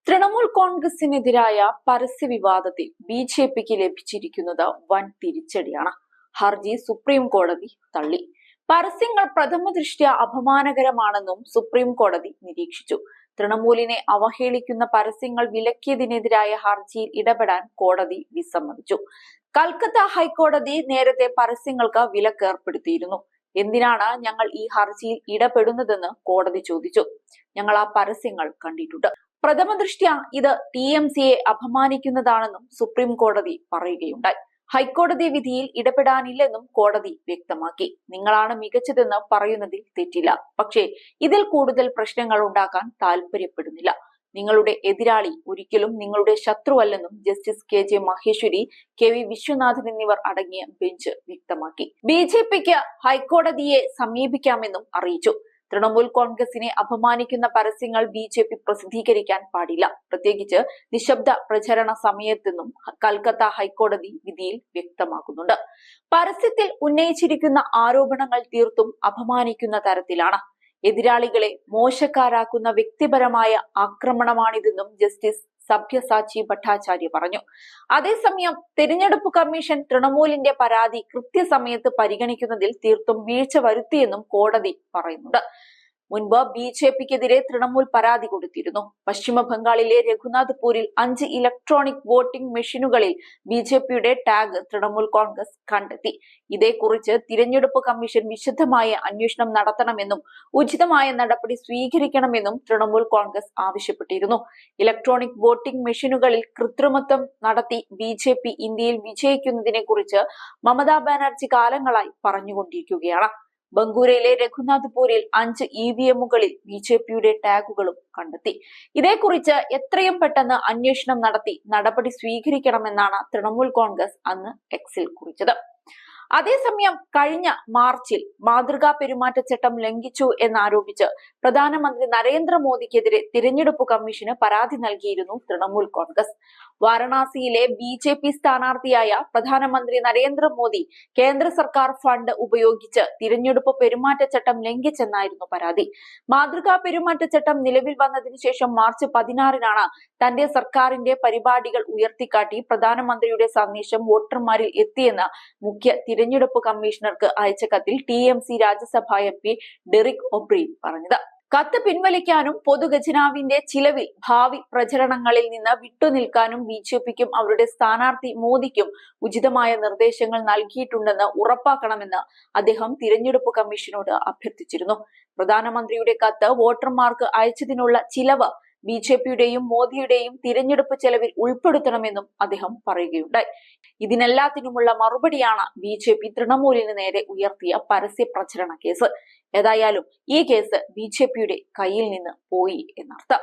തൃണമൂൽ കോൺഗ്രസിനെതിരായ പരസ്യ വിവാദത്തിൽ ബിജെപിക്ക് ലഭിച്ചിരിക്കുന്നത് വൻ തിരിച്ചടിയാണ്. ഹർജി സുപ്രീം കോടതി തള്ളി. പരസ്യങ്ങൾ പ്രഥമദൃഷ്ട്യാ അപമാനകരമാണെന്നും സുപ്രീം കോടതി നിരീക്ഷിച്ചു. തൃണമൂലിനെ അവഹേളിക്കുന്ന പരസ്യങ്ങൾ വിലക്കിയതിനെതിരായ ഹർജിയിൽ ഇടപെടാൻ കോടതി വിസമ്മതിച്ചു. കൽക്കത്ത ഹൈക്കോടതി നേരത്തെ പരസ്യങ്ങൾക്ക് വിലക്കേർപ്പെടുത്തിയിരുന്നു. എന്തിനാണ് ഞങ്ങൾ ഈ ഹർജിയിൽ ഇടപെടുന്നതെന്ന് കോടതി ചോദിച്ചു. ഞങ്ങൾ ആ പരസ്യങ്ങൾ കണ്ടിട്ടുണ്ട്. പ്രഥമദൃഷ്ട്യാ ഇത് TMCയെ അപമാനിക്കുന്നതാണെന്നും സുപ്രീം കോടതി പറയുകയുണ്ടായി. ഹൈക്കോടതി വിധിയിൽ ഇടപെടാനില്ലെന്നും കോടതി വ്യക്തമാക്കി. നിങ്ങളാണ് മികച്ചതെന്ന് പറയുന്നതിൽ തെറ്റില്ല, പക്ഷേ ഇതിൽ കൂടുതൽ പ്രശ്നങ്ങൾ ഉണ്ടാക്കാൻ താല്പര്യപ്പെടുന്നില്ല. നിങ്ങളുടെ എതിരാളി ഒരിക്കലും നിങ്ങളുടെ ശത്രുവല്ലെന്നും justice KJ Maheshwari, KV Viswanathan എന്നിവർ അടങ്ങിയ ബെഞ്ച് വ്യക്തമാക്കി. BJPക്ക് ഹൈക്കോടതിയെ സമീപിക്കാമെന്നും അറിയിച്ചു. തൃണമൂൽ കോൺഗ്രസിനെ അപമാനിക്കുന്ന പരസ്യങ്ങൾ BJP പ്രസിദ്ധീകരിക്കാൻ പാടില്ല, പ്രത്യേകിച്ച് നിശബ്ദ പ്രചരണ സമയത്തെന്നും കൽക്കത്ത ഹൈക്കോടതി വിധിയിൽ വ്യക്തമാക്കുന്നുണ്ട്. പരസ്യത്തിൽ ഉന്നയിച്ചിരിക്കുന്ന ആരോപണങ്ങൾ തീർത്തും അപമാനിക്കുന്ന തരത്തിലാണ്. എതിരാളികളെ മോശക്കാരാക്കുന്ന വ്യക്തിപരമായ ആക്രമണമാണിതെന്നും ജസ്റ്റിസ് സബ്യസാച്ചി ഭട്ടാചാര്യ പറഞ്ഞു. അതേസമയം തെരഞ്ഞെടുപ്പ് കമ്മീഷൻ തൃണമൂലിന്റെ പരാതി കൃത്യസമയത്ത് പരിഗണിക്കുന്നതിൽ തീർത്തും വീഴ്ച വരുത്തിയെന്നും കോടതി പറയുന്നുണ്ട്. മുൻപ് BJPക്കെതിരെ തൃണമൂൽ പരാതി കൊടുത്തിരുന്നു. പശ്ചിമ ബംഗാളിലെ രഘുനാഥ്പൂരിൽ 5 ഇലക്ട്രോണിക് വോട്ടിംഗ് മെഷീനുകളിൽ BJPയുടെ ടാഗ് തൃണമൂൽ കോൺഗ്രസ് കണ്ടെത്തി. ഇതേക്കുറിച്ച് തിരഞ്ഞെടുപ്പ് കമ്മീഷൻ വിശദമായ അന്വേഷണം നടത്തണമെന്നും ഉചിതമായ നടപടി സ്വീകരിക്കണമെന്നും തൃണമൂൽ കോൺഗ്രസ് ആവശ്യപ്പെട്ടിരുന്നു. ഇലക്ട്രോണിക് വോട്ടിംഗ് മെഷീനുകളിൽ കൃത്രിമത്വം നടത്തി BJP ഇന്ത്യയിൽ വിജയിക്കുന്നതിനെ കുറിച്ച് മമതാ ബാനർജി കാലങ്ങളായി പറഞ്ഞുകൊണ്ടിരിക്കുകയാണ്. ബംഗൂരയിലെ രഘുനാഥ്പൂരിൽ 5 EVMകളിൽ BJPയുടെ ടാഗുകളും കണ്ടെത്തി. ഇതേക്കുറിച്ച് എത്രയും പെട്ടെന്ന് അന്വേഷണം നടത്തി നടപടി സ്വീകരിക്കണമെന്നാണ് തൃണമൂൽ കോൺഗ്രസ് അന്ന് എക്സിൽ കുറിച്ചത്. അതേസമയം കഴിഞ്ഞ മാർച്ചിൽ മാതൃകാ പെരുമാറ്റച്ചട്ടം ലംഘിച്ചു എന്നാരോപിച്ച് പ്രധാനമന്ത്രി നരേന്ദ്രമോദിക്കെതിരെ തിരഞ്ഞെടുപ്പ് കമ്മീഷന് പരാതി നൽകിയിരുന്നു തൃണമൂൽ കോൺഗ്രസ്. വാരണാസിയിലെ BJP സ്ഥാനാർത്ഥിയായ പ്രധാനമന്ത്രി നരേന്ദ്രമോദി കേന്ദ്ര സർക്കാർ ഫണ്ട് ഉപയോഗിച്ച് തിരഞ്ഞെടുപ്പ് പെരുമാറ്റച്ചട്ടം ലംഘിച്ചെന്നായിരുന്നു പരാതി. മാതൃകാ പെരുമാറ്റച്ചട്ടം നിലവിൽ വന്നതിനു ശേഷം മാർച്ച് 16-നാണ് തന്റെ സർക്കാരിന്റെ പരിപാടികൾ ഉയർത്തിക്കാട്ടി പ്രധാനമന്ത്രിയുടെ സന്ദേശം വോട്ടർമാരിൽ എത്തിയെന്ന് മുഖ്യ തിരഞ്ഞെടുപ്പ് കമ്മീഷണർക്ക് അയച്ച കത്തിൽ TMC രാജ്യസഭാ MP ഡെറിക് ഒബ്രീൻ പറഞ്ഞത്. കത്ത് പിൻവലിക്കാനും പൊതുഖജനാവിന്റെ ചിലവിൽ ഭാവി പ്രചരണങ്ങളിൽ നിന്ന് വിട്ടുനിൽക്കാനും BJPക്കും അവരുടെ സ്ഥാനാർത്ഥി മോദിക്കും ഉചിതമായ നിർദ്ദേശങ്ങൾ നൽകിയിട്ടുണ്ടെന്ന് ഉറപ്പാക്കണമെന്ന് അദ്ദേഹം തിരഞ്ഞെടുപ്പ് കമ്മീഷനോട് അഭ്യർത്ഥിച്ചിരുന്നു. പ്രധാനമന്ത്രിയുടെ കത്ത് വോട്ടർമാർക്ക് അയച്ചതിനുള്ള ചിലവ് BJPയുടെയും മോദിയുടെയും തിരഞ്ഞെടുപ്പ് ചെലവിൽ ഉൾപ്പെടുത്തണമെന്നും അദ്ദേഹം പറയുകയുണ്ടായി. ഇതിനെല്ലാത്തിനുമുള്ള മറുപടിയാണ് BJP തൃണമൂലിന് നേരെ ഉയർത്തിയ പരസ്യ പ്രചരണ കേസ്. ഏതായാലും ഈ കേസ് BJPയുടെ കയ്യിൽ നിന്ന് പോയി എന്നർത്ഥം.